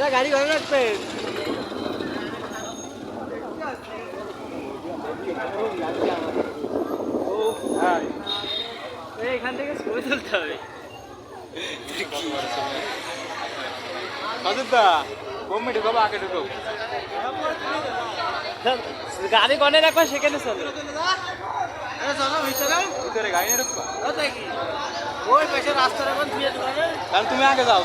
গাড়ি ঘরে রাখবেন এখান থেকে ছবি তুলতে হবে গাড়ি কনে রাখবা সেখানে চলো গাড়ি ওই পয়সা রাস্তার এখন ধুয়ে দেবে তাহলে তুমি আগে যাও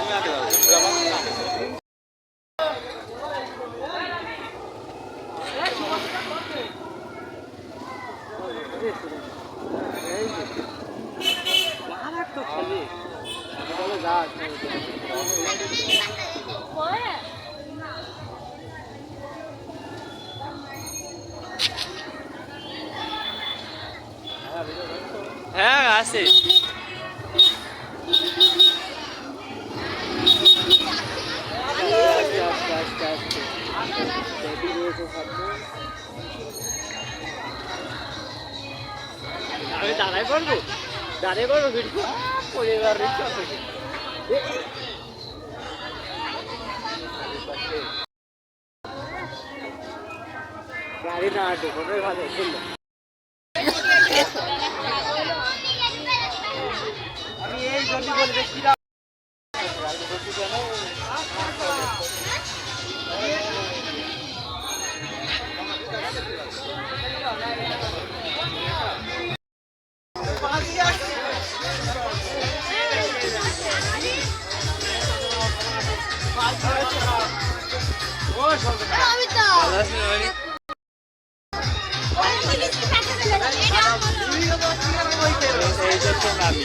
হ্যাঁ আছে আমি দাঁড়াই করবো ভিডিও পরিবার গাড়ি না আটে কোনো ভালো শুনলো আমি এই জন্য বলে দেখছিলাম আমি